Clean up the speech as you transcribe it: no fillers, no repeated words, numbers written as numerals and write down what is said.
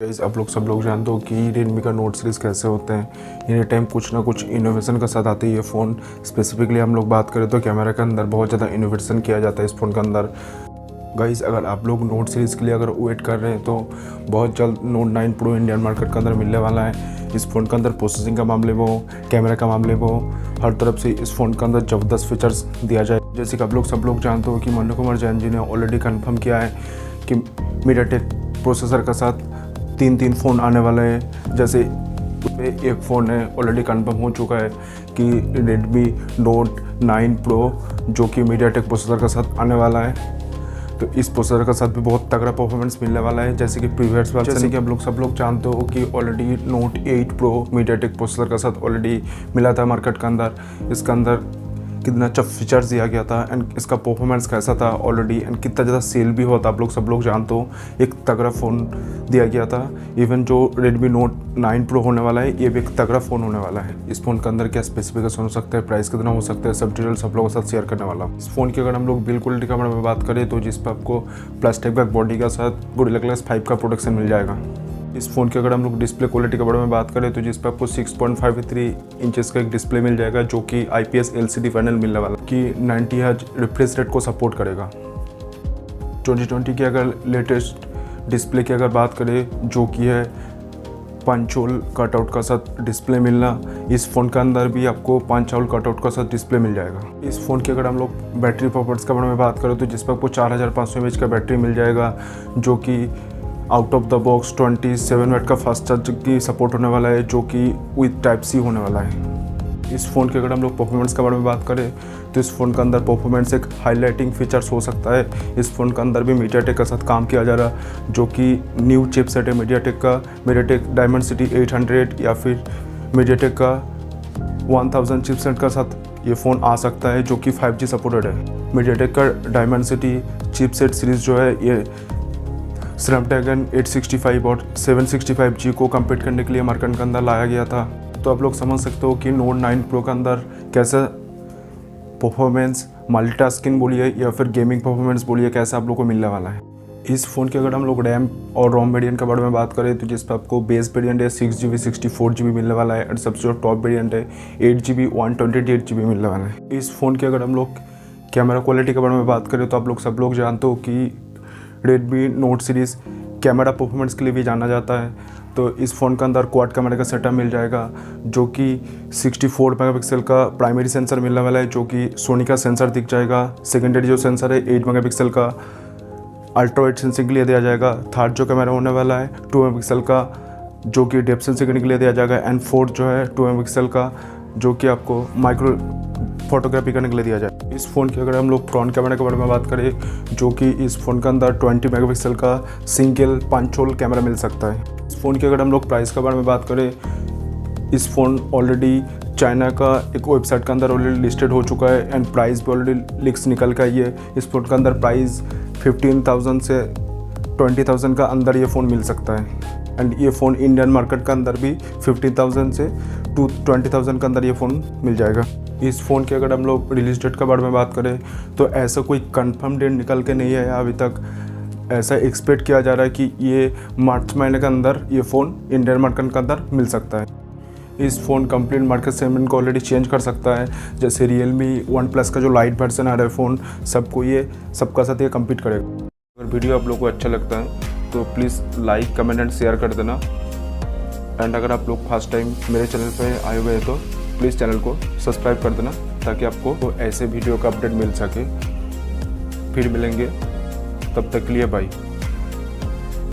Guys आप लोग सब लोग जानते हो कि Redmi का नोट सीरीज़ कैसे होते हैं। एनी टाइम कुछ ना कुछ इनोवेशन का साथ आते ही ये फ़ोन। स्पेसिफिकली हम लोग बात करें तो कैमरा के अंदर बहुत ज़्यादा इनोवेशन किया जाता है इस फ़ोन के अंदर। गाइस अगर आप लोग नोट सीरीज़ के लिए अगर वेट कर रहे हैं तो बहुत जल्द नोट 9 प्रो इंडियन मार्केट के अंदर मिलने वाला है। इस फ़ोन के अंदर प्रोसेसिंग का मामले वो, कैमरा का मामले वो, हर तरफ से इस फ़ोन के अंदर ज़बरदस्त फीचर्स दिया जाए। जैसे कि आप लोग सब लोग जानते हो कि मनु कुमार जैन जी ने ऑलरेडी कन्फर्म किया है कि मीडियाटेक प्रोसेसर के साथ तीन फ़ोन आने वाले हैं। जैसे एक फ़ोन है ऑलरेडी कंफर्म हो चुका है कि Redmi Note 9 Pro जो कि मीडियाटेक प्रोसेसर के साथ आने वाला है। तो इस प्रोसेसर के साथ भी बहुत तगड़ा परफॉर्मेंस मिलने वाला है। जैसे कि प्रीवियस बार जैसे कि आप लोग सब लोग जानते हो कि already Note 8 Pro MediaTek processor के साथ ऑलरेडी मिला था मार्केट के अंदर। इसके अंदर कितना अच्छा फीचर्स दिया गया था एंड इसका परफॉर्मेंस कैसा था ऑलरेडी एंड कितना ज़्यादा सेल भी होता आप लोग सब लोग जानते हो। एक तगड़ा फ़ोन दिया गया था। इवन जो Redmi Note 9 Pro होने वाला है ये भी एक तगड़ा फ़ोन होने वाला है। इस फ़ोन के अंदर क्या स्पेसिफिकेशन हो सकता है, प्राइस कितना हो सकता है, सब डिटेल सब लोगों के साथ शेयर करने वाला हूँ। इस फ़ोन की अगर हम लोग बिल्ड क्वालिटी के बारे में बात करें तो जिस पर आपको प्लास्टिक बैक बॉडी के साथ Gorilla Glass 5 का प्रोटेक्शन मिल जाएगा। इस फ़ोन की अगर हम लोग डिस्प्ले क्वालिटी के बारे में बात करें तो जिस पर आपको 6.53 इंचेस का एक डिस्प्ले मिल जाएगा जो कि IPS LCD पैनल मिलने वाला कि 90 हर्ट्ज रिफ्रेश रेट को सपोर्ट करेगा। 2020 की अगर लेटेस्ट डिस्प्ले की अगर बात करें जो कि है पंच होल कटआउट का साथ डिस्प्ले मिलना, इस फ़ोन के अंदर भी आपको पंच होल कटआउट का साथ डिस्प्ले मिल जाएगा। इस फ़ोन की अगर हम लोग बैटरी परफॉर्मेंस के बारे में बात करें तो जिस पर आपको 4500 mAh का बैटरी मिल जाएगा जो कि आउट ऑफ द बॉक्स 27 वाट का फास्ट चार्ज की सपोर्ट होने वाला है जो कि विद टाइप सी होने वाला है। इस फ़ोन के अगर हम लोग परफॉर्मेंस के बारे में बात करें तो इस फ़ोन के अंदर परफॉर्मेंस एक हाईलाइटिंग फीचर्स हो सकता है। इस फ़ोन के अंदर भी मीडियाटेक के साथ काम किया जा रहा जो कि न्यू चिपसेट है मीडियाटेक का, मीडियाटेक डायमेंसिटी 800 या फिर मीडियाटेक का 1000 चिपसेट का साथ ये फ़ोन आ सकता है जो कि 5G सपोर्टेड है। मीडियाटेक का डायमेंसिटी चिपसेट सीरीज़ जो है ये स्नैपड्रैगन 865 और 765G को कम्पीट करने के लिए मार्केट के अंदर लाया गया था। तो आप लोग समझ सकते हो कि Note 9 Pro के अंदर कैसा परफॉर्मेंस, मल्टीटास्किंग बोलिए या फिर गेमिंग परफॉर्मेंस बोलिए कैसा आप लोग को मिलने वाला है। इस फ़ोन की अगर हम लोग रैम और रोम वेरिएंट के बारे में बात करें तो जिस पर आपको बेस वेरिएंट है 6GB 64GB मिलने वाला है और सबसे जो टॉप वेरिएंट है 8GB 128GB मिलने वाला है। इस फ़ोन की अगर हम लोग कैमरा क्वालिटी के बारे में बात करें तो आप लोग सब लोग जानते हो कि Redmi Note series camera performance के लिए भी जाना जाता है। तो इस फ़ोन के अंदर क्वाड कैमरा का सेटअप मिल जाएगा जो कि 64 मेगापिक्सल का प्राइमरी सेंसर मिलने वाला है जो कि सोनी का सेंसर दिख जाएगा। सेकेंडरी जो सेंसर है 8 मेगापिक्सल का अल्ट्रा वाइड सेंसिंग के लिए दिया जाएगा। थर्ड जो कैमरा होने वाला है 2 मेगापिक्सल का जो कि डेप्थ सेंसिंग के लिए दिया जाएगा एंड फोर्थ जो है 2 मेगापिक्सल का जो कि आपको माइक्रो फोटोग्राफी करने के लिए दिया जाए। इस फ़ोन की अगर हम लोग फ्रंट कैमरा के बारे में बात करें जो कि इस फ़ोन के अंदर 20 मेगापिक्सल का सिंगल पंच होल कैमरा मिल सकता है। इस फ़ोन की अगर हम लोग प्राइस के बारे में बात करें, इस फ़ोन ऑलरेडी चाइना का एक वेबसाइट के अंदर ऑलरेडी लिस्टेड हो चुका है एंड प्राइस भी ऑलरेडी लिक्स निकल के आई है। इस फ़ोन के अंदर प्राइस 15,000 से 20,000 का अंदर ये फ़ोन मिल सकता है एंड ये फ़ोन इंडियन मार्केट के अंदर भी 15,000 से 20,000 के अंदर ये फ़ोन मिल जाएगा। इस फ़ोन की अगर हम लोग रिलीज डेट के बारे में बात करें तो ऐसा कोई कंफर्म डेट निकल के नहीं है अभी तक। ऐसा एक्सपेक्ट किया जा रहा है कि ये मार्च महीने के अंदर ये फ़ोन इंडियन मार्केट के अंदर मिल सकता है। इस फ़ोन कंप्लीट मार्केट सेगमेंट को ऑलरेडी चेंज कर सकता है। जैसे Realme OnePlus का जो लाइट वर्जन आ रहा है फ़ोन सबको ये सबका साथ ये कम्पीट करेगा। अगर वीडियो आप लोग को अच्छा लगता है तो please like, comment and share कर देना। एंड अगर आप लोग फर्स्ट टाइम मेरे चैनल पे आए हुए हैं तो प्लीज़ चैनल को सब्सक्राइब कर देना ताकि आपको तो ऐसे वीडियो का अपडेट मिल सके। फिर मिलेंगे, तब तक के लिए बाय।